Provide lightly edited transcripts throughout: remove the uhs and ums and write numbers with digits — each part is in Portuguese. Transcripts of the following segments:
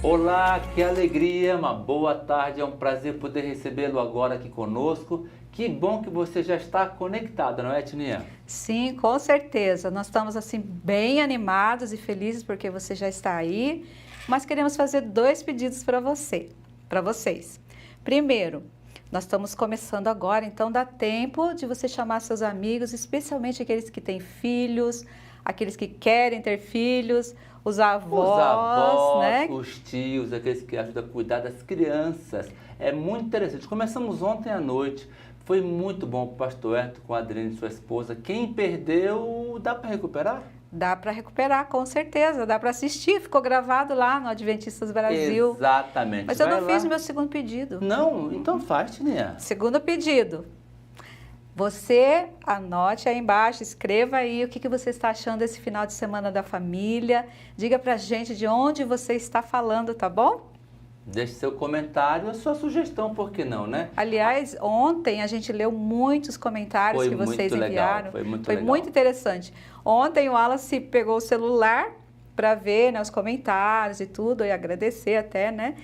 Olá, que alegria, uma boa tarde, é um prazer poder recebê-lo agora aqui conosco. Que bom que você já está conectada, não é, Tininha? Sim, com certeza. Nós estamos assim bem animados e felizes porque você já está aí, mas queremos fazer 2 pedidos para vocês. Primeiro, nós estamos começando agora, então dá tempo de você chamar seus amigos, especialmente aqueles que têm filhos, aqueles que querem ter filhos, os avós, né? Os tios, aqueles que ajudam a cuidar das crianças. É muito interessante. Começamos ontem à noite. Foi muito bom o pastor Herto com a Adriane, sua esposa. Quem perdeu, dá para recuperar? Dá para recuperar, com certeza. Dá para assistir. Ficou gravado lá no Adventistas Brasil. Exatamente. Mas eu não fiz o meu segundo pedido. Não? Então faz, Tininha. Segundo pedido. Você anote aí embaixo, escreva aí o que você está achando desse final de semana da família. Diga pra gente de onde você está falando, tá bom? Deixe seu comentário, a sua sugestão, por que não, né? Aliás, ontem a gente leu muitos comentários que vocês enviaram. Foi muito Foi legal. muito interessante. Ontem o Wallace pegou o celular para ver, né, os comentários e tudo, e agradecer até, né?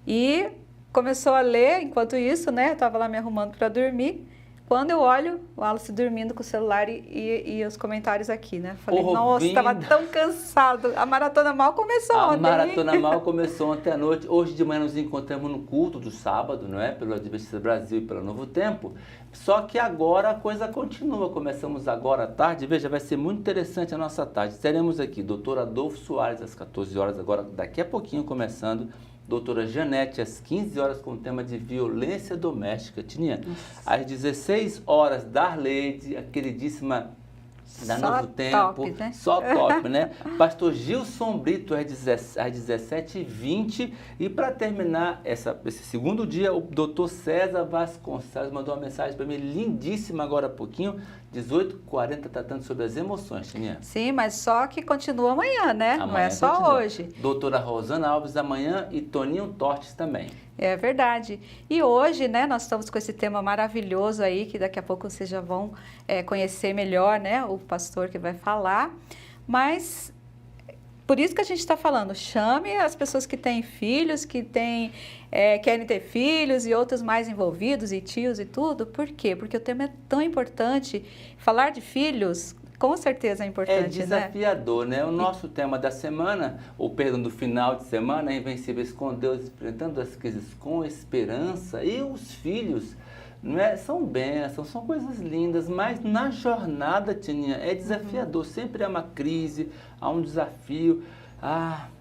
E começou a ler, enquanto isso, né? Eu estava lá me arrumando para dormir. Quando eu olho, o Wallace dormindo com o celular e os comentários aqui, né? Falei, nossa, estava tão cansado. A maratona mal começou ontem. A maratona mal começou ontem à noite. Hoje de manhã nos encontramos no culto do sábado, não é? Pelo Adventista Brasil e pelo Novo Tempo. Só que agora a coisa continua. Começamos agora à tarde. Veja, vai ser muito interessante a nossa tarde. Teremos aqui Dr. Adolfo Soares às 14 horas, agora daqui a pouquinho começando. Doutora Janete, às 15 horas, com o tema de violência doméstica. Tininha, às 16 horas, Darleide, a queridíssima da Novo Tempo. Top, né? Só top, né? Pastor Gilson Brito, às 17h20. E para terminar esse segundo dia, o doutor César Vasconcelos mandou uma mensagem para mim, lindíssima agora há pouquinho, 18h40, tratando sobre as emoções, Tininha. Sim, mas só que continua amanhã, né? Amanhã não é só continua. hoje. Doutora Rosana Alves amanhã e Toninho Tortes também. É verdade. E hoje, né, nós estamos com esse tema maravilhoso aí, que daqui a pouco vocês já vão conhecer melhor, né, o pastor que vai falar. Mas, por isso que a gente está falando, chame as pessoas que têm filhos, que querem ter filhos e outros mais envolvidos, e tios e tudo. Por quê? Porque o tema é tão importante. Falar de filhos, com certeza é importante, né? É desafiador, né? O nosso tema da semana, ou perdão, do final de semana, é Invencíveis com Deus, enfrentando as crises com esperança. E os filhos, não é? São bênçãos, são coisas lindas, mas na jornada, Tininha, é desafiador. Sempre há uma crise, há um desafio.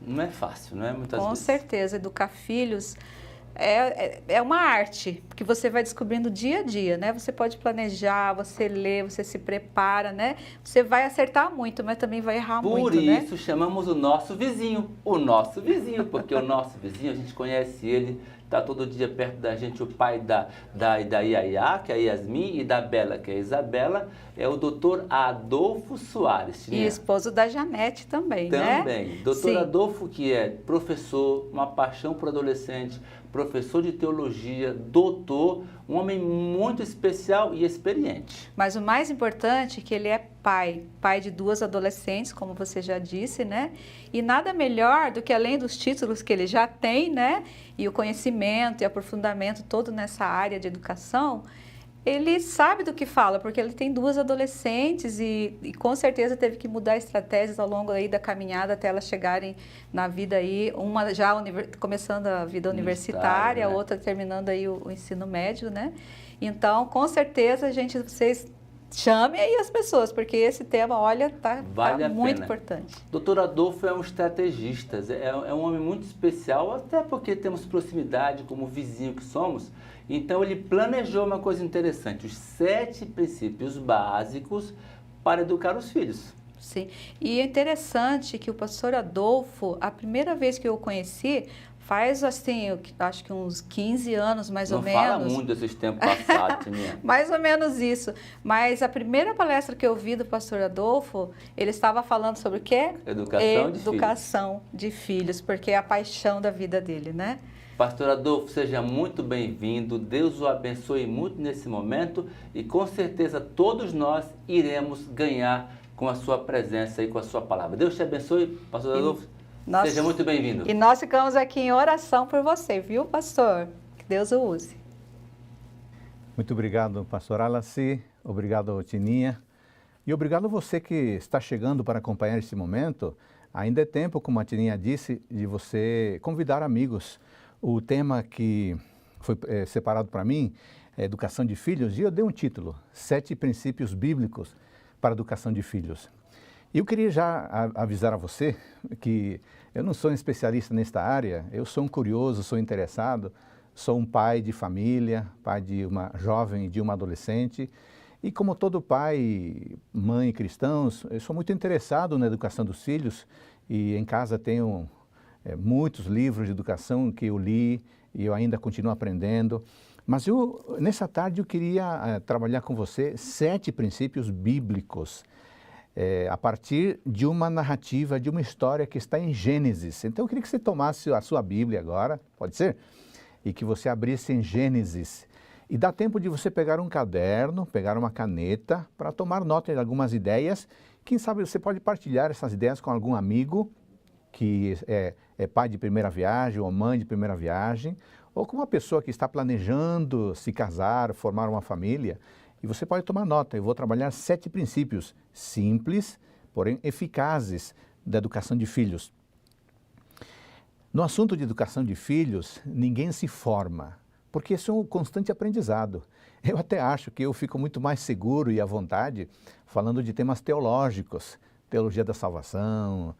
Não é fácil, não é? Muitas vezes. Com certeza, educar filhos é uma arte que você vai descobrindo dia a dia, né? Você pode planejar, você lê, você se prepara, né? Você vai acertar muito, mas também vai errar muito, né? Por isso chamamos o nosso vizinho, porque o nosso vizinho, a gente conhece ele, está todo dia perto da gente, o pai da Iaiá, que é a Yasmin, e da Bela, que é a Isabela, é o doutor Adolfo Soares. E esposo da Janete também, né? Também. Doutor Adolfo, que é professor, uma paixão por adolescente, professor de teologia, doutor, um homem muito especial e experiente. Mas o mais importante é que ele é pai de 2 adolescentes, como você já disse, né? E nada melhor do que, além dos títulos que ele já tem, né? E o conhecimento e aprofundamento todo nessa área de educação, ele sabe do que fala, porque ele tem 2 adolescentes e com certeza teve que mudar estratégias ao longo aí da caminhada até elas chegarem na vida aí, uma já começando a vida universitária, a outra terminando aí o ensino médio, né? Então, com certeza, vocês chamem aí as pessoas, porque esse tema, olha, tá muito importante. Doutor Adolfo é um estrategista, é um homem muito especial, até porque temos proximidade como vizinho que somos. Então ele planejou uma coisa interessante, os 7 princípios básicos para educar os filhos. Sim, e é interessante que o pastor Adolfo, a primeira vez que eu o conheci, faz assim, acho que uns 15 anos mais ou menos. Não fala muito desses tempos passados, né? Mais ou menos isso. Mas a primeira palestra que eu vi do pastor Adolfo, ele estava falando sobre o quê? Educação de filhos, porque é a paixão da vida dele, né? Pastor Adolfo, seja muito bem-vindo, Deus o abençoe muito nesse momento e com certeza todos nós iremos ganhar com a sua presença e com a sua palavra. Deus te abençoe, Pastor Adolfo. Seja muito bem-vindo. E nós ficamos aqui em oração por você, viu, pastor? Que Deus o use. Muito obrigado, pastor Alaci. Obrigado, Tininha. E obrigado a você que está chegando para acompanhar esse momento. Ainda é tempo, como a Tininha disse, de você convidar amigos. O tema que foi separado para mim é Educação de Filhos, e eu dei um título, 7 Princípios Bíblicos para a Educação de Filhos. E eu queria já avisar a você que eu não sou um especialista nesta área, eu sou um curioso, sou interessado, sou um pai de família, pai de uma jovem e de uma adolescente, e como todo pai, mãe cristãos, eu sou muito interessado na educação dos filhos, e em casa tenho muitos livros de educação que eu li e eu ainda continuo aprendendo. Mas nessa tarde eu queria trabalhar com você 7 princípios bíblicos, a partir de uma narrativa, de uma história que está em Gênesis. Então eu queria que você tomasse a sua Bíblia agora, pode ser? E que você abrisse em Gênesis. E dá tempo de você pegar um caderno, pegar uma caneta, para tomar nota de algumas ideias. Quem sabe você pode partilhar essas ideias com algum amigo que é pai de primeira viagem ou mãe de primeira viagem, ou com uma pessoa que está planejando se casar, formar uma família. E você pode tomar nota. Eu vou trabalhar 7 princípios simples, porém eficazes, da educação de filhos. No assunto de educação de filhos, ninguém se forma, porque isso é um constante aprendizado. Eu até acho que eu fico muito mais seguro e à vontade falando de temas teológicos, teologia da salvação,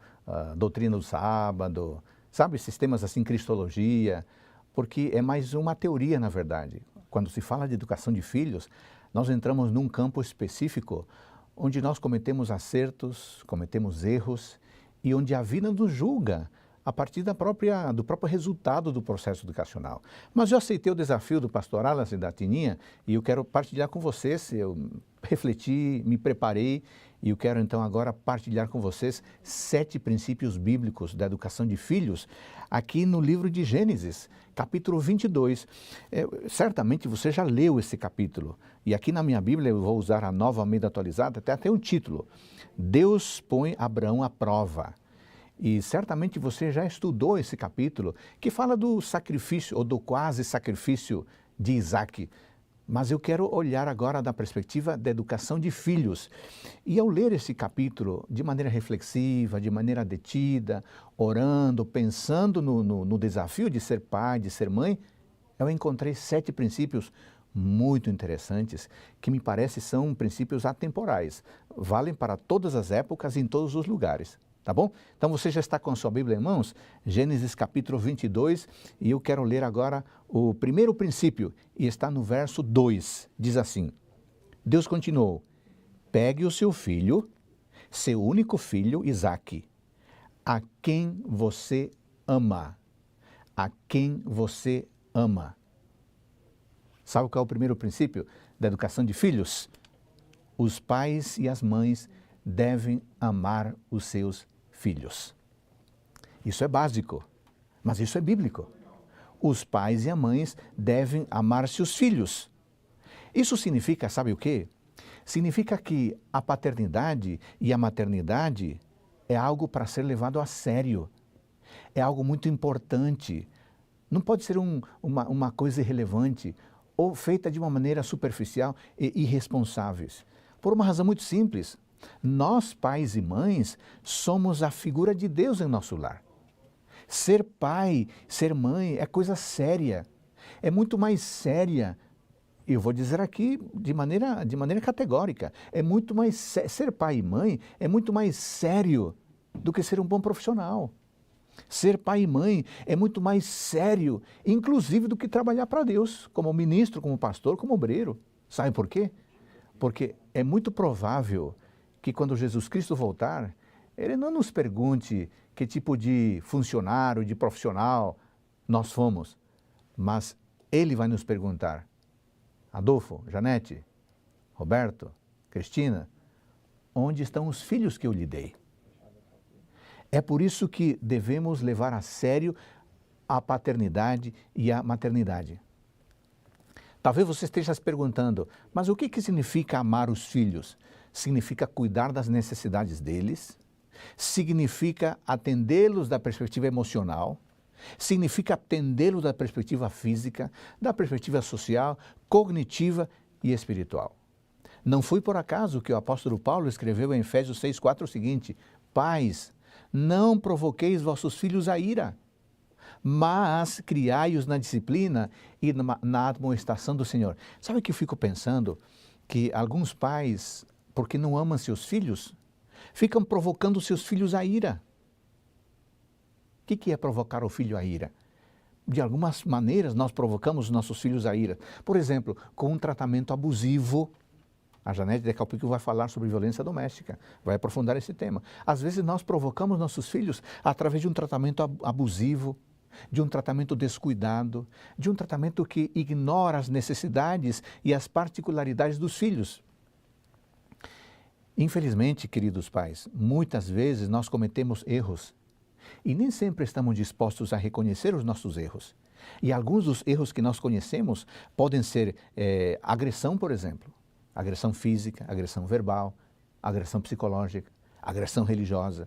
doutrina do sábado, sabe, esses temas assim, cristologia, porque é mais uma teoria, na verdade. Quando se fala de educação de filhos, nós entramos num campo específico onde nós cometemos acertos, cometemos erros e onde a vida nos julga a partir do próprio resultado do processo educacional. Mas eu aceitei o desafio do pastor Alas e da Tininha e eu quero partilhar com vocês. Eu refleti, me preparei e eu quero então agora partilhar com vocês 7 princípios bíblicos da educação de filhos aqui no livro de Gênesis, capítulo 22. Certamente você já leu esse capítulo e aqui na minha Bíblia eu vou usar a Nova Almeida Atualizada, até um título, Deus põe Abraão à prova. E certamente você já estudou esse capítulo que fala do sacrifício ou do quase sacrifício de Isaac. Mas eu quero olhar agora da perspectiva da educação de filhos. E ao ler esse capítulo de maneira reflexiva, de maneira detida, orando, pensando no desafio de ser pai, de ser mãe, eu encontrei 7 princípios muito interessantes que me parece são princípios atemporais. Valem para todas as épocas e em todos os lugares. Tá bom? Então você já está com a sua Bíblia em mãos? Gênesis capítulo 22, e eu quero ler agora o primeiro princípio, e está no verso 2, diz assim: Deus continuou, pegue o seu filho, seu único filho, Isaque, a quem você ama, a quem você ama. Sabe qual é o primeiro princípio da educação de filhos? Os pais e as mães devem amar os seus filhos. Isso é básico, mas isso é bíblico. Os pais e as mães devem amar seus filhos. Isso significa, sabe o quê? Significa que a paternidade e a maternidade é algo para ser levado a sério. É algo muito importante. Não pode ser uma coisa irrelevante ou feita de uma maneira superficial e irresponsáveis. Por uma razão muito simples. Nós, pais e mães, somos a figura de Deus em nosso lar. Ser pai, ser mãe é coisa séria. É muito mais séria, eu vou dizer aqui de maneira categórica, ser pai e mãe é muito mais sério do que ser um bom profissional. Ser pai e mãe é muito mais sério, inclusive do que trabalhar para Deus, como ministro, como pastor, como obreiro. Sabe por quê? Porque é muito provável que quando Jesus Cristo voltar, Ele não nos pergunte que tipo de funcionário, de profissional nós fomos, mas Ele vai nos perguntar: Adolfo, Janete, Roberto, Cristina, onde estão os filhos que eu lhe dei? É por isso que devemos levar a sério a paternidade e a maternidade. Talvez você esteja se perguntando, mas o que significa amar os filhos? Significa cuidar das necessidades deles, significa atendê-los da perspectiva emocional, significa atendê-los da perspectiva física, da perspectiva social, cognitiva e espiritual. Não foi por acaso que o apóstolo Paulo escreveu em Efésios 6,4 o seguinte: Pais, não provoqueis vossos filhos a ira, mas criai-os na disciplina e na admoestação do Senhor. Sabe o que eu fico pensando? Que alguns pais, porque não amam seus filhos, ficam provocando seus filhos à ira. O que é provocar o filho à ira? De algumas maneiras nós provocamos nossos filhos à ira. Por exemplo, com um tratamento abusivo. A Janete daqui a pouco vai falar sobre violência doméstica, vai aprofundar esse tema. Às vezes nós provocamos nossos filhos através de um tratamento abusivo, de um tratamento descuidado, de um tratamento que ignora as necessidades e as particularidades dos filhos. Infelizmente, queridos pais, muitas vezes nós cometemos erros e nem sempre estamos dispostos a reconhecer os nossos erros. E alguns dos erros que nós conhecemos podem ser agressão, por exemplo. Agressão física, agressão verbal, agressão psicológica, agressão religiosa.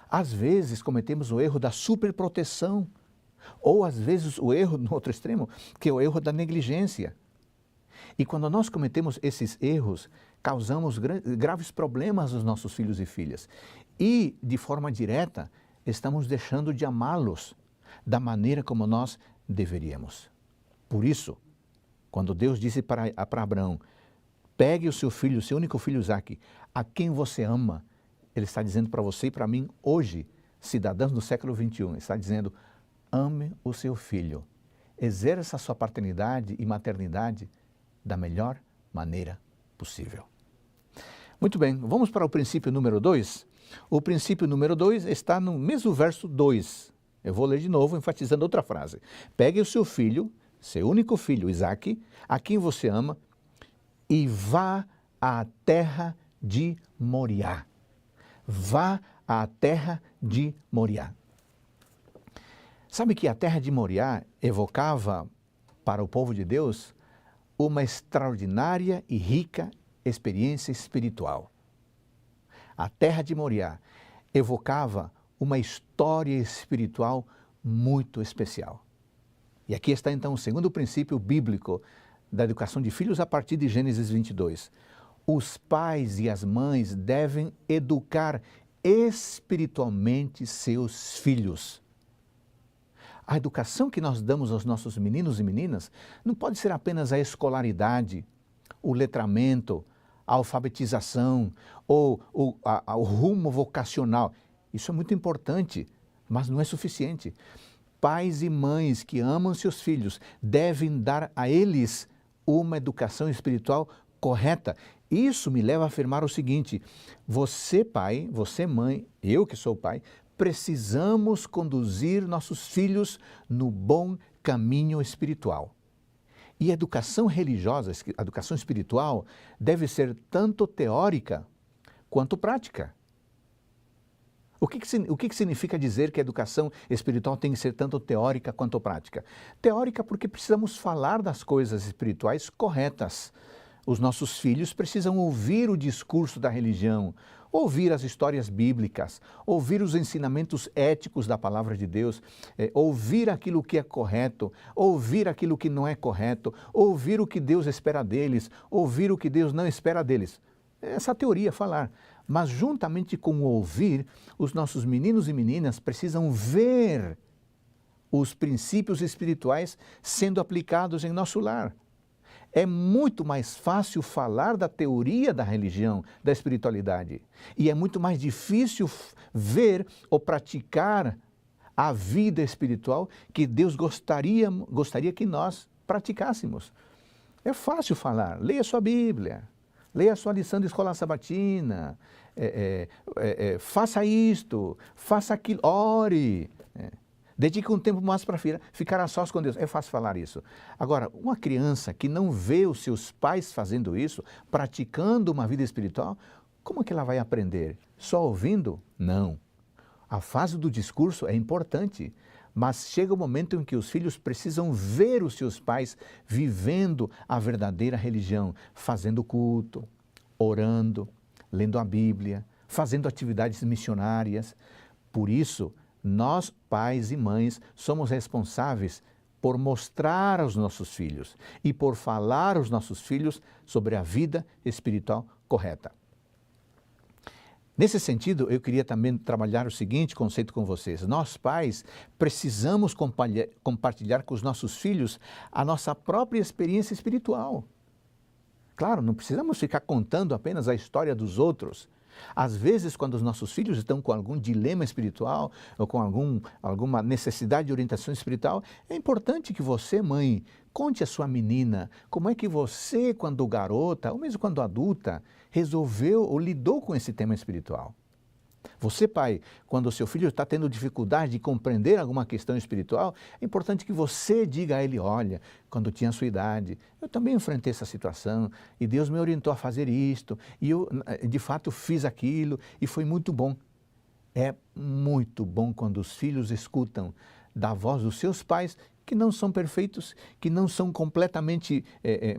Às vezes cometemos o erro da superproteção, ou às vezes o erro, no outro extremo, que é o erro da negligência. E quando nós cometemos esses erros, causamos graves problemas aos nossos filhos e filhas. E, de forma direta, estamos deixando de amá-los da maneira como nós deveríamos. Por isso, quando Deus disse para Abraão: pegue o seu filho, o seu único filho Isaque, a quem você ama, Ele está dizendo para você e para mim hoje, cidadãos do século XXI, está dizendo: ame o seu filho, exerça a sua paternidade e maternidade da melhor maneira possível. Muito bem, vamos para o princípio número 2. O princípio número 2 está no mesmo verso 2. Eu vou ler de novo, enfatizando outra frase. Pegue o seu filho, seu único filho Isaque, a quem você ama, e vá à terra de Moriá. Vá à terra de Moriá. Sabe que a terra de Moriá evocava para o povo de Deus uma extraordinária e rica experiência espiritual. A terra de Moriá evocava uma história espiritual muito especial. E aqui está então o segundo princípio bíblico da educação de filhos a partir de Gênesis 22. Os pais e as mães devem educar espiritualmente seus filhos. A educação que nós damos aos nossos meninos e meninas não pode ser apenas a escolaridade, o letramento, a alfabetização ou o rumo vocacional. Isso é muito importante, mas não é suficiente. Pais e mães que amam seus filhos devem dar a eles uma educação espiritual correta. Isso me leva a afirmar o seguinte: você pai, você mãe, eu que sou pai, precisamos conduzir nossos filhos no bom caminho espiritual. E a educação religiosa, a educação espiritual, deve ser tanto teórica quanto prática. O que significa dizer que a educação espiritual tem que ser tanto teórica quanto prática? Teórica porque precisamos falar das coisas espirituais corretas. Os nossos filhos precisam ouvir o discurso da religião, ouvir as histórias bíblicas, ouvir os ensinamentos éticos da palavra de Deus, ouvir aquilo que é correto, ouvir aquilo que não é correto, ouvir o que Deus espera deles, ouvir o que Deus não espera deles. Essa teoria é falar. Mas juntamente com o ouvir, os nossos meninos e meninas precisam ver os princípios espirituais sendo aplicados em nosso lar. É muito mais fácil falar da teoria da religião, da espiritualidade. E é muito mais difícil ver ou praticar a vida espiritual que Deus gostaria que nós praticássemos. É fácil falar, leia sua Bíblia, leia a sua lição de escola sabatina, faça isto, faça aquilo, ore. Dedique um tempo mais para ficar a sós com Deus. É fácil falar isso. Agora, uma criança que não vê os seus pais fazendo isso, praticando uma vida espiritual, como que ela vai aprender? Só ouvindo? Não. A fase do discurso é importante, mas chega o momento em que os filhos precisam ver os seus pais vivendo a verdadeira religião, fazendo culto, orando, lendo a Bíblia, fazendo atividades missionárias. Por isso, nós, pais e mães, somos responsáveis por mostrar aos nossos filhos e por falar aos nossos filhos sobre a vida espiritual correta. Nesse sentido, eu queria também trabalhar o seguinte conceito com vocês. Nós, pais, precisamos compartilhar com os nossos filhos a nossa própria experiência espiritual. Claro, não precisamos ficar contando apenas a história dos outros. Às vezes, quando os nossos filhos estão com algum dilema espiritual ou com alguma necessidade de orientação espiritual, é importante que você, mãe, conte à sua menina como é que você, quando garota, ou mesmo quando adulta, resolveu ou lidou com esse tema espiritual. Você, pai, quando o seu filho está tendo dificuldade de compreender alguma questão espiritual, é importante que você diga a ele, olha, quando tinha a sua idade, eu também enfrentei essa situação e Deus me orientou a fazer isto e eu, de fato, fiz aquilo e foi muito bom. É muito bom quando os filhos escutam da voz dos seus pais, que não são perfeitos, que não são completamente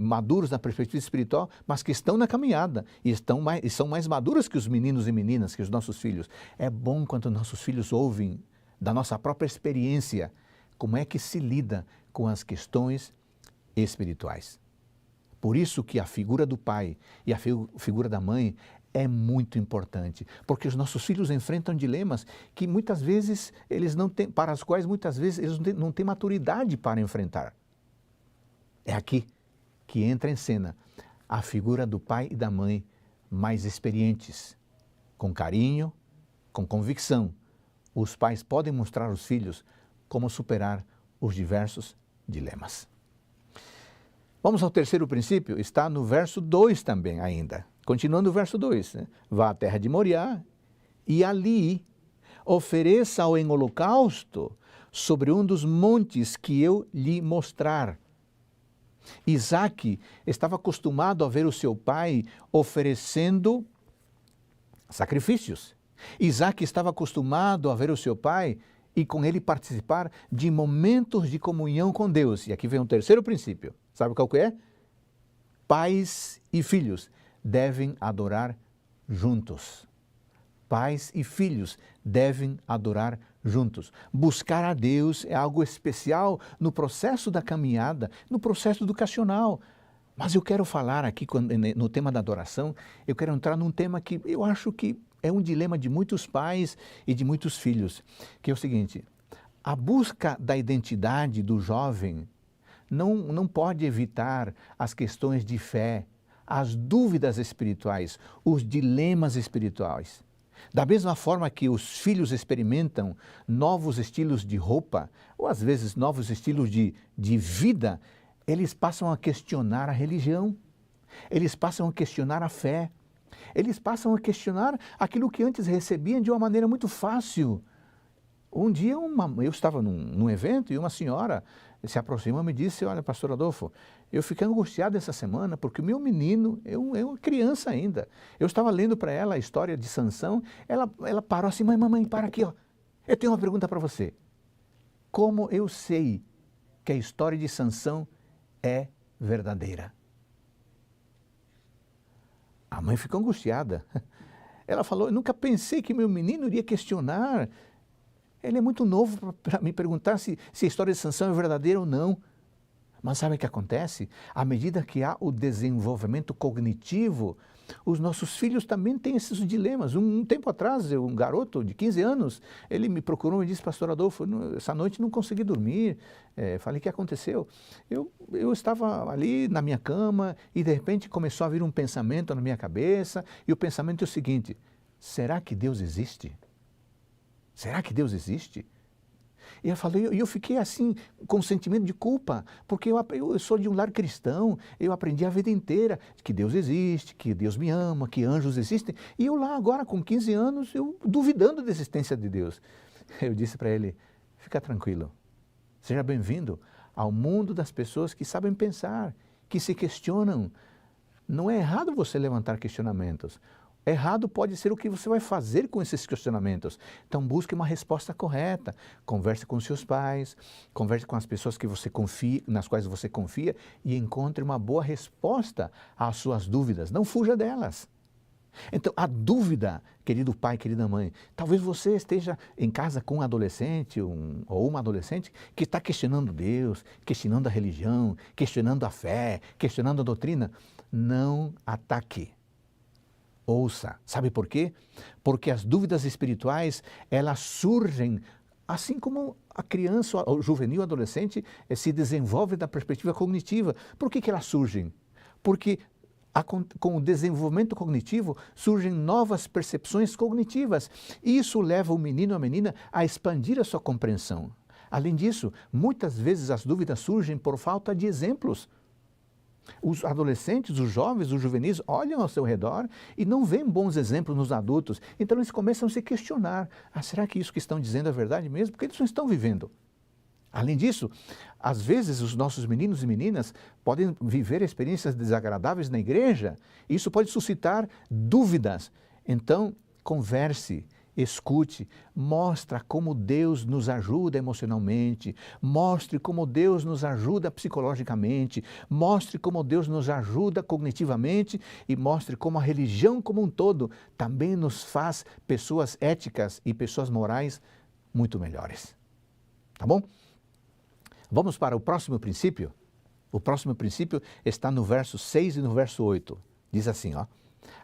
maduros na perspectiva espiritual, mas que estão na caminhada e são mais maduros que os meninos e meninas, que os nossos filhos. É bom quando nossos filhos ouvem da nossa própria experiência como é que se lida com as questões espirituais. Por isso que a figura do pai e a figura da mãe é muito importante, porque os nossos filhos enfrentam dilemas que muitas vezes eles não têm, para os quais muitas vezes eles não têm maturidade para enfrentar. É aqui que entra em cena a figura do pai e da mãe mais experientes. Com carinho, com convicção, os pais podem mostrar aos filhos como superar os diversos dilemas. Vamos ao terceiro princípio, está no verso 2 também ainda. Continuando o verso 2, né? Vá à terra de Moriá e ali ofereça-o em holocausto sobre um dos montes que eu lhe mostrar. Isaque estava acostumado a ver o seu pai oferecendo sacrifícios. Isaque estava acostumado a ver o seu pai e com ele participar de momentos de comunhão com Deus. E aqui vem um terceiro princípio. Sabe qual que é? Pais e filhos devem adorar juntos. Pais e filhos devem adorar juntos. Buscar a Deus é algo especial no processo da caminhada, no processo educacional. Mas eu quero falar aqui, no tema da adoração, eu quero entrar num tema que eu acho que é um dilema de muitos pais e de muitos filhos, que é o seguinte: a busca da identidade do jovem não pode evitar as questões de fé, as dúvidas espirituais, os dilemas espirituais. Da mesma forma que os filhos experimentam novos estilos de roupa, ou às vezes novos estilos de vida, eles passam a questionar a religião, eles passam a questionar a fé, eles passam a questionar aquilo que antes recebiam de uma maneira muito fácil. Um dia eu estava num evento e uma senhora se aproximou e me disse, olha, pastor Adolfo, eu fiquei angustiado essa semana porque o meu menino, é uma criança ainda. Eu estava lendo para ela a história de Sansão, ela parou assim, mamãe, para aqui, ó. Eu tenho uma pergunta para você. Como eu sei que a história de Sansão é verdadeira? A mãe ficou angustiada. Ela falou, eu nunca pensei que meu menino iria questionar. Ele é muito novo para me perguntar se a história de Sansão é verdadeira ou não. Mas sabe o que acontece? À medida que há o desenvolvimento cognitivo, os nossos filhos também têm esses dilemas. Um tempo atrás, um garoto de 15 anos, ele me procurou e disse, pastor Adolfo, essa noite não consegui dormir. Falei, o que aconteceu? Eu estava ali na minha cama e de repente começou a vir um pensamento na minha cabeça e o pensamento é o seguinte, será que Deus existe? Será que Deus existe? E eu fiquei assim, com um sentimento de culpa, porque eu sou de um lar cristão, eu aprendi a vida inteira que Deus existe, que Deus me ama, que anjos existem, e eu lá agora com 15 anos, eu duvidando da existência de Deus. Eu disse para ele, fica tranquilo, seja bem-vindo ao mundo das pessoas que sabem pensar, que se questionam. Não é errado você levantar questionamentos. Errado pode ser o que você vai fazer com esses questionamentos. Então busque uma resposta correta. Converse com seus pais, converse com as pessoas que você confia, nas quais você confia e encontre uma boa resposta às suas dúvidas. Não fuja delas. Então, a dúvida, querido pai, querida mãe, talvez você esteja em casa com um adolescente ou uma adolescente que está questionando Deus, questionando a religião, questionando a fé, questionando a doutrina. Não ataque. Ouça. Sabe por quê? Porque as dúvidas espirituais, elas surgem assim como a criança, o juvenil, o adolescente se desenvolve da perspectiva cognitiva. Por que elas surgem? Porque com o desenvolvimento cognitivo surgem novas percepções cognitivas. Isso leva o menino ou a menina a expandir a sua compreensão. Além disso, muitas vezes as dúvidas surgem por falta de exemplos. Os adolescentes, os jovens, os juvenis olham ao seu redor e não veem bons exemplos nos adultos. Então eles começam a se questionar. Será que isso que estão dizendo é verdade mesmo? Porque eles não estão vivendo. Além disso, às vezes os nossos meninos e meninas podem viver experiências desagradáveis na igreja. Isso pode suscitar dúvidas. Então, converse, escute, mostre como Deus nos ajuda emocionalmente, mostre como Deus nos ajuda psicologicamente, mostre como Deus nos ajuda cognitivamente e mostre como a religião como um todo também nos faz pessoas éticas e pessoas morais muito melhores. Tá bom? Vamos para o próximo princípio? O próximo princípio está no verso 6 e no verso 8. Diz assim, ó.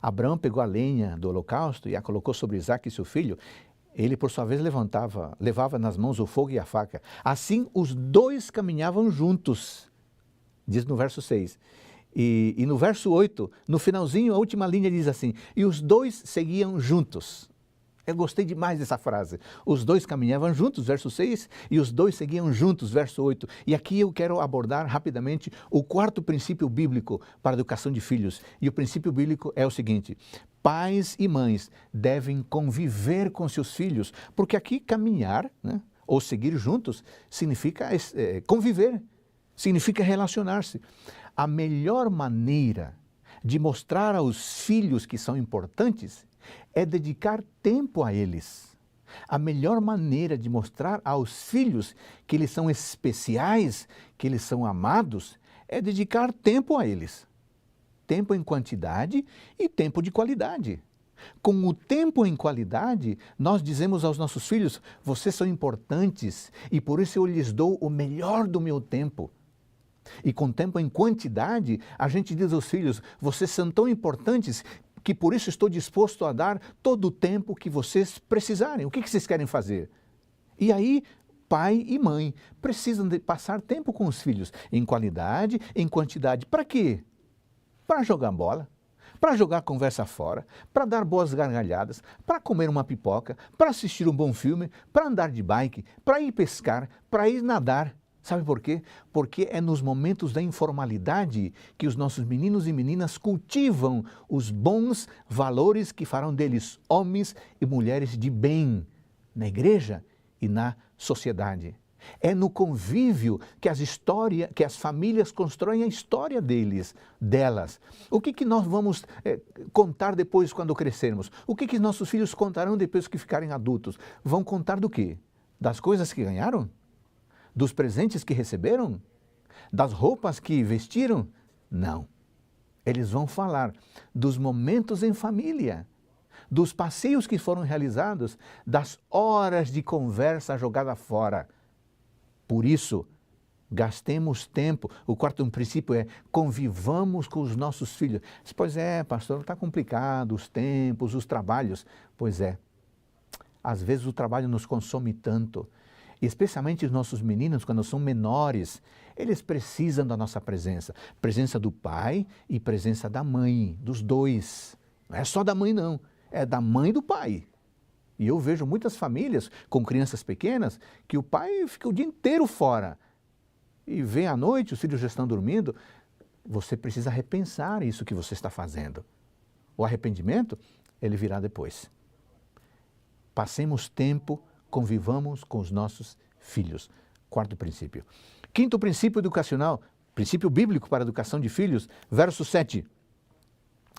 Abraão pegou a lenha do holocausto e a colocou sobre Isaque, seu filho. Ele, por sua vez, levava nas mãos o fogo e a faca. Assim, os dois caminhavam juntos, diz no verso 6. E no verso 8, no finalzinho, a última linha diz assim, e os dois seguiam juntos. Eu gostei demais dessa frase. Os dois caminhavam juntos, verso 6, e os dois seguiam juntos, verso 8. E aqui eu quero abordar rapidamente o quarto princípio bíblico para a educação de filhos. E o princípio bíblico é o seguinte: pais e mães devem conviver com seus filhos, porque aqui caminhar, né, ou seguir juntos, significa conviver, significa relacionar-se. A melhor maneira de mostrar aos filhos que são importantes é dedicar tempo a eles. A melhor maneira de mostrar aos filhos que eles são especiais, que eles são amados, é dedicar tempo a eles. Tempo em quantidade e tempo de qualidade. Com o tempo em qualidade, nós dizemos aos nossos filhos, vocês são importantes e por isso eu lhes dou o melhor do meu tempo. E com tempo em quantidade, a gente diz aos filhos, vocês são tão importantes que por isso estou disposto a dar todo o tempo que vocês precisarem. O que vocês querem fazer? E aí, pai e mãe precisam de passar tempo com os filhos, em qualidade, em quantidade. Para quê? Para jogar bola, para jogar conversa fora, para dar boas gargalhadas, para comer uma pipoca, para assistir um bom filme, para andar de bike, para ir pescar, para ir nadar. Sabe por quê? Porque é nos momentos da informalidade que os nossos meninos e meninas cultivam os bons valores que farão deles homens e mulheres de bem na igreja e na sociedade. É no convívio que as famílias constroem a história delas. O que nós vamos contar depois quando crescermos? O que nossos filhos contarão depois que ficarem adultos? Vão contar do quê? Das coisas que ganharam? Dos presentes que receberam? Das roupas que vestiram? Não. Eles vão falar dos momentos em família, dos passeios que foram realizados, das horas de conversa jogada fora. Por isso, gastemos tempo. O quarto princípio é convivamos com os nossos filhos. Pois é, pastor, está complicado, os tempos, os trabalhos. Pois é, às vezes o trabalho nos consome tanto. Especialmente os nossos meninos, quando são menores, eles precisam da nossa presença. Presença do pai e presença da mãe, dos dois. Não é só da mãe não, é da mãe e do pai. E eu vejo muitas famílias com crianças pequenas que o pai fica o dia inteiro fora. E vem à noite, os filhos já estão dormindo. Você precisa repensar isso que você está fazendo. O arrependimento, ele virá depois. Passemos tempo, convivamos com os nossos filhos. Quarto princípio. Quinto princípio educacional, princípio bíblico para a educação de filhos, verso 7.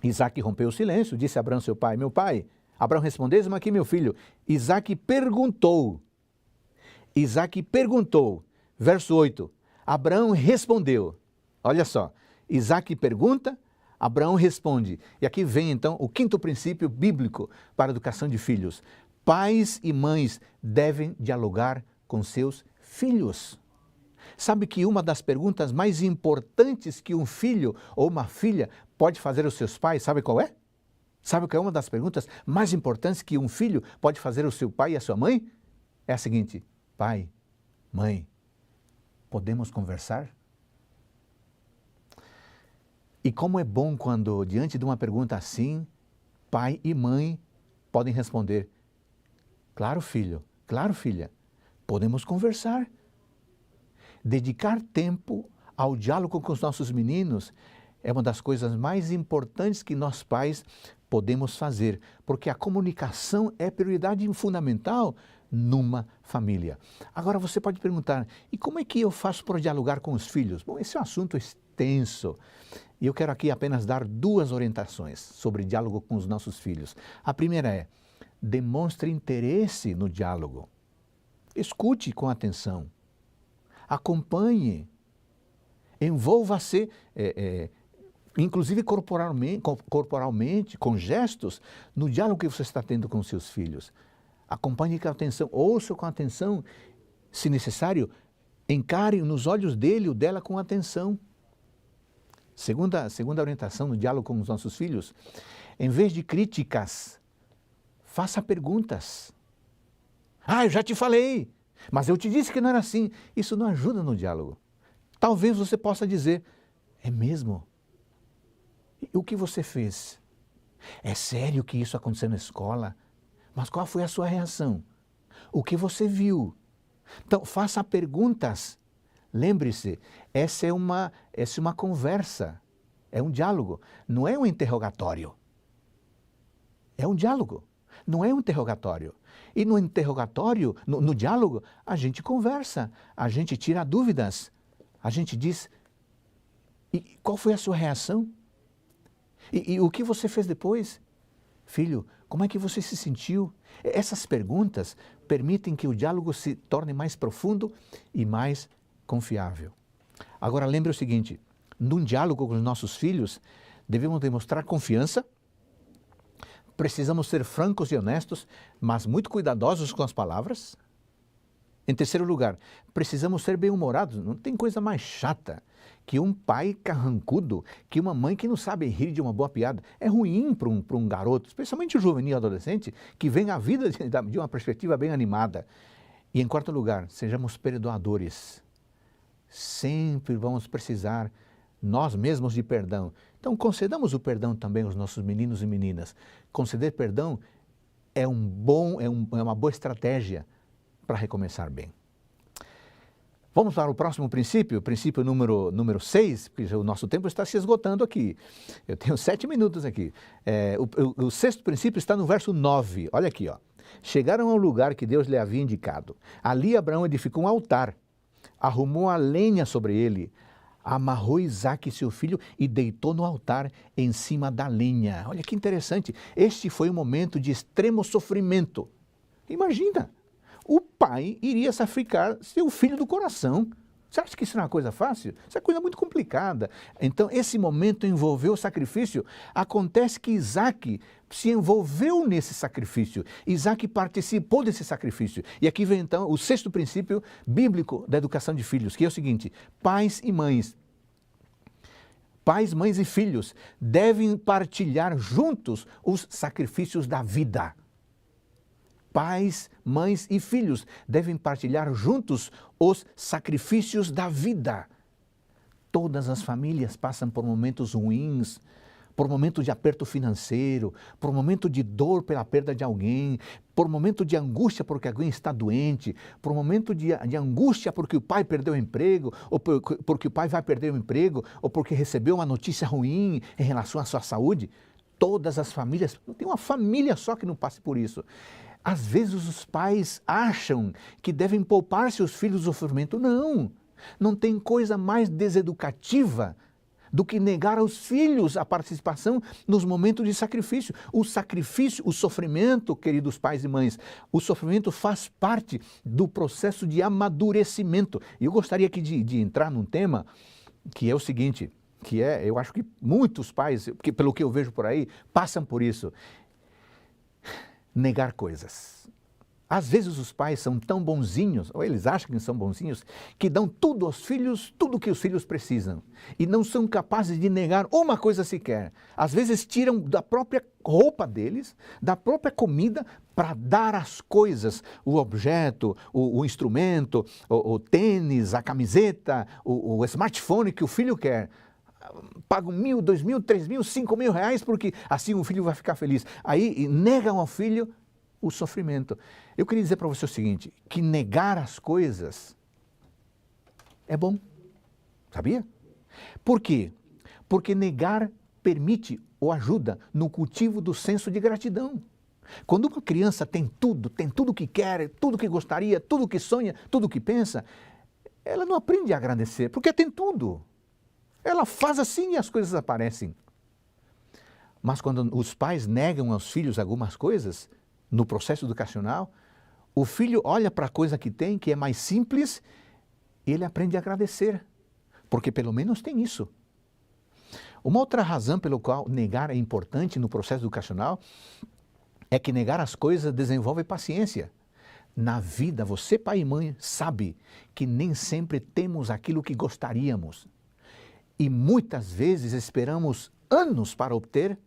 Isaque rompeu o silêncio, disse a Abraão, seu pai, meu pai. Abraão respondeu, eis-me aqui, meu filho. Isaque perguntou, verso 8. Abraão respondeu. Olha só, Isaque pergunta, Abraão responde, e aqui vem então o quinto princípio bíblico para a educação de filhos. Pais e mães devem dialogar com seus filhos. Sabe que uma das perguntas mais importantes que um filho ou uma filha pode fazer aos seus pais, sabe qual é? Sabe qual é uma das perguntas mais importantes que um filho pode fazer ao seu pai e à sua mãe? É a seguinte: pai, mãe, podemos conversar? E como é bom quando, diante de uma pergunta assim, pai e mãe podem responder: claro, filho, claro, filha, podemos conversar. Dedicar tempo ao diálogo com os nossos meninos é uma das coisas mais importantes que nós pais podemos fazer, porque a comunicação é prioridade fundamental numa família. Agora você pode perguntar, e como é que eu faço para dialogar com os filhos? Bom, esse é um assunto extenso e eu quero aqui apenas dar 2 orientações sobre diálogo com os nossos filhos. A primeira é, demonstre interesse no diálogo. Escute com atenção. Acompanhe, envolva-se, inclusive corporalmente, com gestos, no diálogo que você está tendo com seus filhos. Acompanhe com atenção, ouça com atenção, se necessário, encare nos olhos dele ou dela com atenção. Segunda orientação no diálogo com os nossos filhos, em vez de críticas, faça perguntas. Ah, eu já te falei! Mas eu te disse que não era assim. Isso não ajuda no diálogo. Talvez você possa dizer, é mesmo? E o que você fez? É sério que isso aconteceu na escola? Mas qual foi a sua reação? O que você viu? Então, faça perguntas. Lembre-se, essa é uma conversa, é um diálogo, não é um interrogatório. É um diálogo, não é um interrogatório. E no interrogatório, no diálogo, a gente conversa, a gente tira dúvidas, a gente diz, e qual foi a sua reação? E o que você fez depois? Filho, como é que você se sentiu? Essas perguntas permitem que o diálogo se torne mais profundo e mais confiável. Agora lembre o seguinte, num diálogo com os nossos filhos, devemos demonstrar confiança. Precisamos ser francos e honestos, mas muito cuidadosos com as palavras. Em terceiro lugar, precisamos ser bem-humorados. Não tem coisa mais chata que um pai carrancudo, que uma mãe que não sabe rir de uma boa piada. É ruim para um garoto, especialmente o juvenil adolescente, que vem à vida de uma perspectiva bem animada. E em quarto lugar, sejamos perdoadores. Sempre vamos precisar nós mesmos de perdão. Então concedamos o perdão também aos nossos meninos e meninas. Conceder perdão é uma boa estratégia para recomeçar bem. Vamos para o próximo princípio, princípio número 6, porque o nosso tempo está se esgotando aqui. Eu tenho 7 minutos aqui. O sexto princípio está no verso 9. Olha aqui, ó. Chegaram ao lugar que Deus lhe havia indicado. Ali Abraão edificou um altar, arrumou a lenha sobre ele, amarrou Isaque, seu filho, e deitou no altar em cima da lenha. Olha que interessante. Este foi um momento de extremo sofrimento. Imagina, o pai iria sacrificar seu filho do coração. Você acha que isso não é uma coisa fácil? Isso é coisa muito complicada. Então, esse momento envolveu o sacrifício. Acontece que Isaque se envolveu nesse sacrifício. Isaque participou desse sacrifício. E aqui vem, então, o sexto princípio bíblico da educação de filhos, que é o seguinte: pais, mães e filhos devem partilhar juntos os sacrifícios da vida. Pais, mães e filhos devem partilhar juntos os sacrifícios da vida. Todas as famílias passam por momentos ruins, por momentos de aperto financeiro, por momento de dor pela perda de alguém, por momento de angústia porque alguém está doente, por momento de angústia porque o pai perdeu o emprego, ou porque o pai vai perder o emprego, ou porque recebeu uma notícia ruim em relação à sua saúde. Todas as famílias, não tem uma família só que não passe por isso. Às vezes os pais acham que devem poupar seus filhos do sofrimento. Não, não tem coisa mais deseducativa do que negar aos filhos a participação nos momentos de sacrifício. O sacrifício, o sofrimento, queridos pais e mães, o sofrimento faz parte do processo de amadurecimento. E eu gostaria aqui de entrar num tema que é o seguinte, que é, eu acho que muitos pais, porque pelo que eu vejo por aí, passam por isso. Negar coisas. Às vezes os pais são tão bonzinhos, ou eles acham que são bonzinhos, que dão tudo aos filhos, tudo o que os filhos precisam. E não são capazes de negar uma coisa sequer. Às vezes tiram da própria roupa deles, da própria comida, para dar as coisas, o objeto, o instrumento, o tênis, a camiseta, o smartphone que o filho quer. Pagam 1.000, 2.000, 3.000, 5.000 reais, porque assim o filho vai ficar feliz. Aí negam ao filho o sofrimento. Eu queria dizer para você o seguinte, que negar as coisas é bom, sabia? Por quê? Porque negar permite ou ajuda no cultivo do senso de gratidão. Quando uma criança tem tudo que quer, tudo que gostaria, tudo que sonha, tudo que pensa, ela não aprende a agradecer, porque tem tudo. Ela faz assim e as coisas aparecem. Mas quando os pais negam aos filhos algumas coisas, no processo educacional, o filho olha para a coisa que tem, que é mais simples, e ele aprende a agradecer, porque pelo menos tem isso. Uma outra razão pelo qual negar é importante no processo educacional é que negar as coisas desenvolve paciência. Na vida, você, pai e mãe, sabe que nem sempre temos aquilo que gostaríamos. E muitas vezes esperamos anos para obter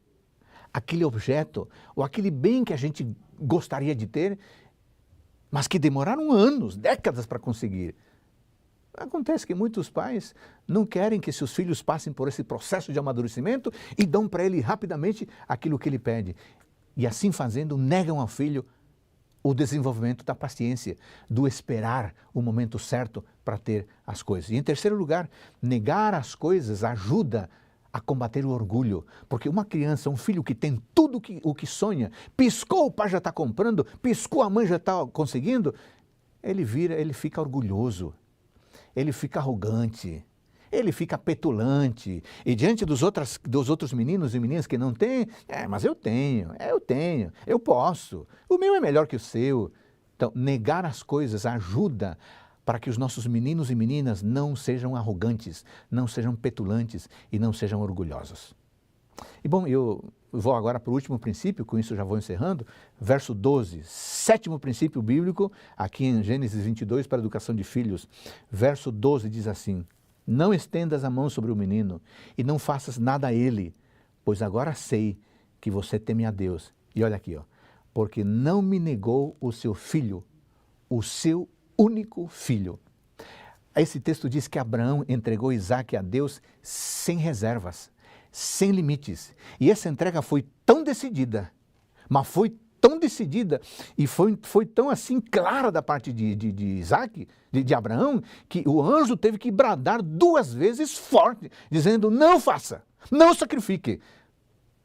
aquele objeto ou aquele bem que a gente gostaria de ter, mas que demoraram anos, décadas para conseguir. Acontece que muitos pais não querem que seus filhos passem por esse processo de amadurecimento e dão para ele rapidamente aquilo que ele pede. E assim fazendo, negam ao filho o desenvolvimento da paciência, do esperar o momento certo para ter as coisas. E em terceiro lugar, negar as coisas ajuda a combater o orgulho, porque uma criança, um filho que tem tudo o que sonha, piscou, o pai já está comprando, piscou, a mãe já está conseguindo, ele fica orgulhoso, ele fica arrogante, ele fica petulante, e diante dos outros meninos e meninas que não têm, mas eu tenho, eu posso, o meu é melhor que o seu. Então, negar as coisas ajuda para que os nossos meninos e meninas não sejam arrogantes, não sejam petulantes e não sejam orgulhosos. E bom, eu vou agora para o último princípio, com isso já vou encerrando, verso 12, sétimo princípio bíblico, aqui em Gênesis 22 para a educação de filhos. Verso 12 diz assim: não estendas a mão sobre o menino e não faças nada a ele, pois agora sei que você teme a Deus. E olha aqui, porque não me negou o seu filho, o seu único filho. Esse texto diz que Abraão entregou Isaque a Deus sem reservas, sem limites. E essa entrega foi tão decidida, mas foi tão decidida e foi tão assim clara da parte de Isaque, de Abraão, que o anjo teve que bradar 2 vezes forte, dizendo: não faça, não sacrifique,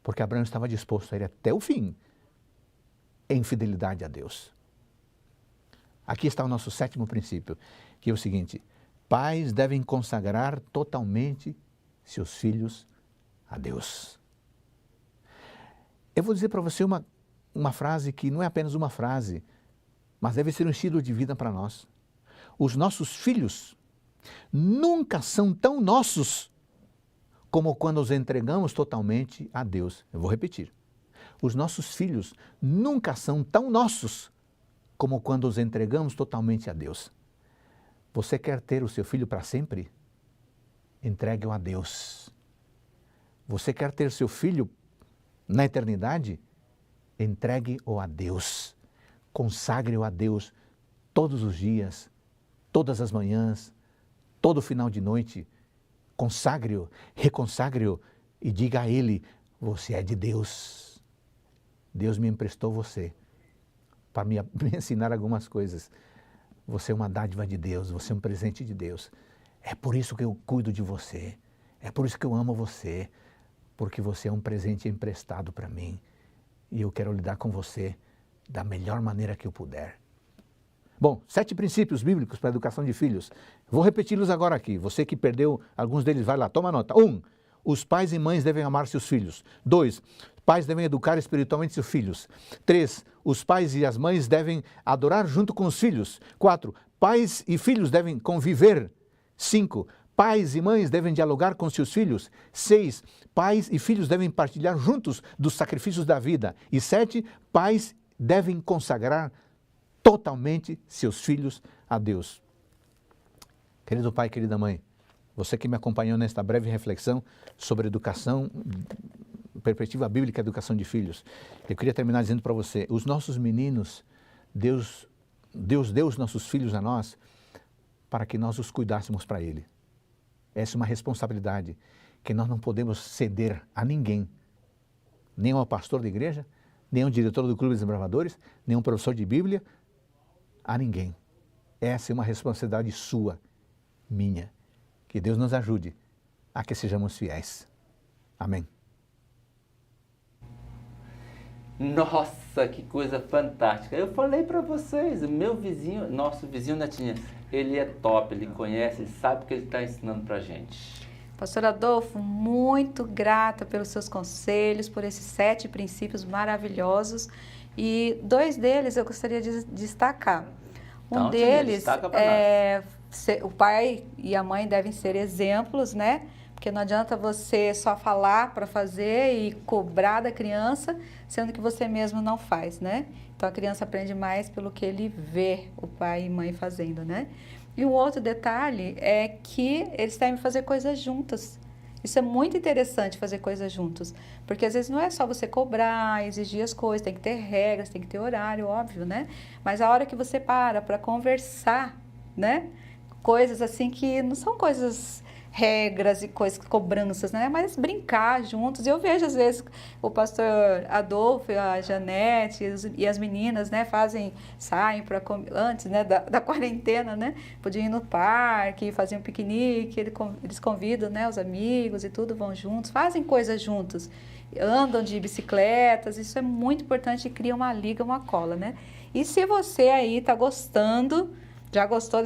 porque Abraão estava disposto a ir até o fim em fidelidade a Deus. Aqui está o nosso sétimo princípio, que é o seguinte: pais devem consagrar totalmente seus filhos a Deus. Eu vou dizer para você uma frase que não é apenas uma frase, mas deve ser um estilo de vida para nós. Os nossos filhos nunca são tão nossos como quando os entregamos totalmente a Deus. Eu vou repetir. Os nossos filhos nunca são tão nossos como quando os entregamos totalmente a Deus. Você quer ter o seu filho para sempre? Entregue-o a Deus. Você quer ter seu filho na eternidade? Entregue-o a Deus. Consagre-o a Deus todos os dias, todas as manhãs, todo final de noite. Consagre-o, reconsagre-o e diga a ele: você é de Deus. Deus me emprestou você para me ensinar algumas coisas. Você é uma dádiva de Deus, você é um presente de Deus. É por isso que eu cuido de você, é por isso que eu amo você, porque você é um presente emprestado para mim e eu quero lidar com você da melhor maneira que eu puder. Bom, 7 princípios bíblicos para a educação de filhos. Vou repeti-los agora aqui. Você que perdeu alguns deles, vai lá, toma nota. 1. Os pais e mães devem amar seus filhos. 2. Pais devem educar espiritualmente seus filhos. 3. Os pais e as mães devem adorar junto com os filhos. 4. Pais e filhos devem conviver. 5. Pais e mães devem dialogar com seus filhos. 6. Pais e filhos devem partilhar juntos dos sacrifícios da vida. E 7. Pais devem consagrar totalmente seus filhos a Deus. Querido pai, querida mãe, você que me acompanhou nesta breve reflexão sobre educação, perspectiva bíblica, educação de filhos, eu queria terminar dizendo para você, os nossos meninos, Deus deu os nossos filhos a nós para que nós os cuidássemos para Ele. Essa é uma responsabilidade que nós não podemos ceder a ninguém, nem ao pastor da igreja, nem ao diretor do Clube dos Desbravadores, nem ao professor de Bíblia, a ninguém. Essa é uma responsabilidade sua, minha. Que Deus nos ajude a que sejamos fiéis. Amém. Nossa, que coisa fantástica. Eu falei para vocês, meu vizinho, nosso vizinho Netinha, ele é top, ele conhece, ele sabe o que ele está ensinando para a gente. Pastor Adolfo, muito grata pelos seus conselhos, por esses 7 princípios maravilhosos. E 2 deles eu gostaria de destacar. Então, deles é o pai e a mãe devem ser exemplos, né? Porque não adianta você só falar para fazer e cobrar da criança, sendo que você mesmo não faz, né? Então a criança aprende mais pelo que ele vê o pai e mãe fazendo, né? E um outro detalhe é que eles devem fazer coisas juntas. Isso é muito interessante, fazer coisas juntos. Porque às vezes não é só você cobrar, exigir as coisas, tem que ter regras, tem que ter horário, óbvio, né? Mas a hora que você para conversar, né? Coisas assim que não são coisas, regras e coisas, cobranças, né? Mas brincar juntos. E eu vejo às vezes o pastor Adolfo, a Janete e as meninas, né? Saem para antes, né? Da quarentena, né? Podiam ir no parque, faziam um piquenique, eles convidam, né? Os amigos e tudo, vão juntos, fazem coisas juntos. Andam de bicicletas, isso é muito importante e cria uma liga, uma cola, né? E se você aí está gostando, já gostou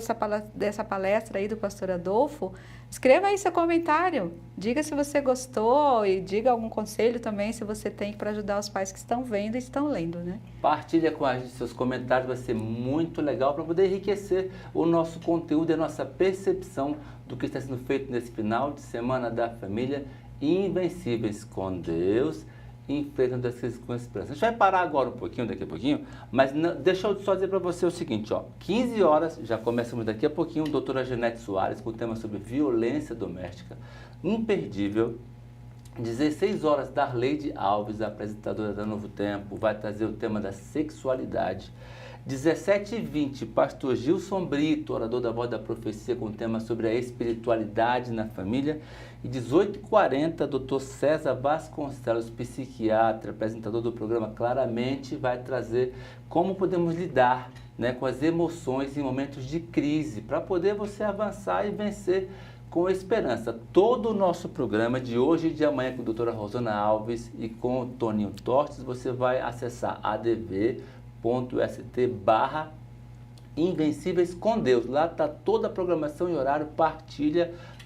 dessa palestra aí do pastor Adolfo, escreva aí seu comentário, diga se você gostou e diga algum conselho também se você tem para ajudar os pais que estão vendo e estão lendo, né? Partilha com a gente seus comentários, vai ser muito legal para poder enriquecer o nosso conteúdo e a nossa percepção do que está sendo feito nesse final de semana da família. Invencíveis com Deus, enfrentando as crises com esperança. A gente vai parar agora um pouquinho, daqui a pouquinho, mas não, deixa eu só dizer para você o seguinte, ó, 15 horas, já começamos daqui a pouquinho, doutora Janete Soares, com o tema sobre violência doméstica, imperdível. 16 horas, Darleide Alves, a apresentadora da Novo Tempo, vai trazer o tema da sexualidade. 17h20, pastor Gilson Brito, orador da Voz da Profecia, com o tema sobre a espiritualidade na família. E 18h40, doutor César Vasconcelos, psiquiatra, apresentador do programa Claramente, vai trazer como podemos lidar, né, com as emoções em momentos de crise, para poder você avançar e vencer com esperança. Todo o nosso programa de hoje e de amanhã com a doutora Rosana Alves e com o Toninho Tortes, você vai acessar adv.st/Invencíveis com Deus. Lá está toda a programação e horário,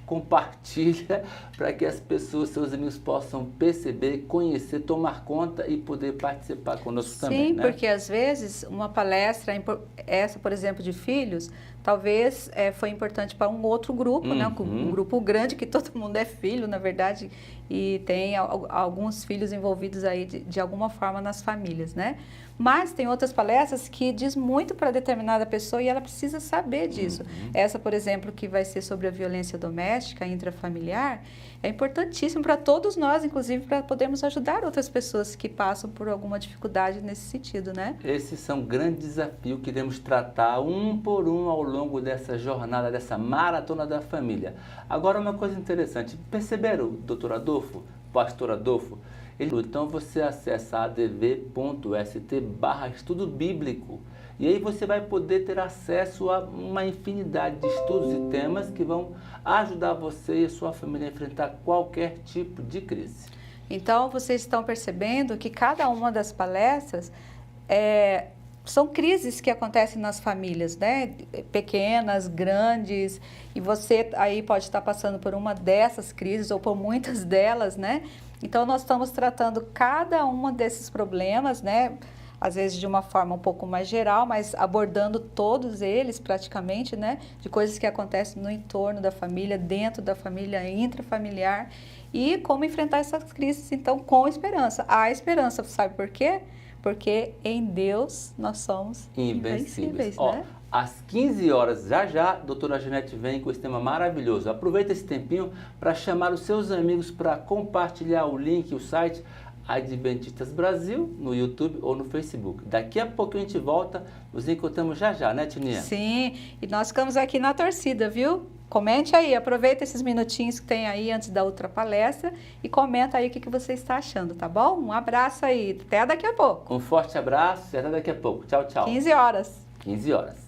compartilha para que as pessoas, seus amigos possam perceber, conhecer, tomar conta e poder participar conosco também. Sim, né? Porque às vezes uma palestra, essa por exemplo de filhos, talvez foi importante para um outro grupo, né? Um grupo grande que todo mundo é filho, na verdade, e tem alguns filhos envolvidos aí de alguma forma nas famílias, né? Mas tem outras palestras que diz muito para determinada pessoa e ela precisa saber disso. Essa, por exemplo, que vai ser sobre a violência doméstica, intrafamiliar, é importantíssimo para todos nós, inclusive para podermos ajudar outras pessoas que passam por alguma dificuldade nesse sentido, né? Esses são grandes desafios que iremos tratar um por um ao longo dessa jornada, dessa maratona da família. Agora, uma coisa interessante, perceberam, doutor Adolfo, pastor Adolfo? Então você acessa adv.st/estudo bíblico e aí você vai poder ter acesso a uma infinidade de estudos e temas que vão ajudar você e a sua família a enfrentar qualquer tipo de crise. Então vocês estão percebendo que cada uma das palestras são crises que acontecem nas famílias, né? Pequenas, grandes, e você aí pode estar passando por uma dessas crises ou por muitas delas, né? Então nós estamos tratando cada uma desses problemas, né? às vezes de uma forma um pouco mais geral, mas abordando todos eles praticamente, né? De coisas que acontecem no entorno da família, dentro da família, intrafamiliar, e como enfrentar essas crises, então, com esperança. Há esperança, sabe por quê? Porque em Deus nós somos invencíveis, Ó, né? às 15 horas, já, a doutora Janete vem com esse tema maravilhoso. Aproveita esse tempinho para chamar os seus amigos para compartilhar o link, o site Adventistas Brasil, no YouTube ou no Facebook. Daqui a pouco a gente volta, nos encontramos já, né, Tininha? Sim, e nós ficamos aqui na torcida, viu? Comente aí, aproveita esses minutinhos que tem aí antes da outra palestra e comenta aí o que você está achando, tá bom? Um abraço aí, até daqui a pouco. Um forte abraço e até daqui a pouco. Tchau, tchau. 15 horas. 15 horas.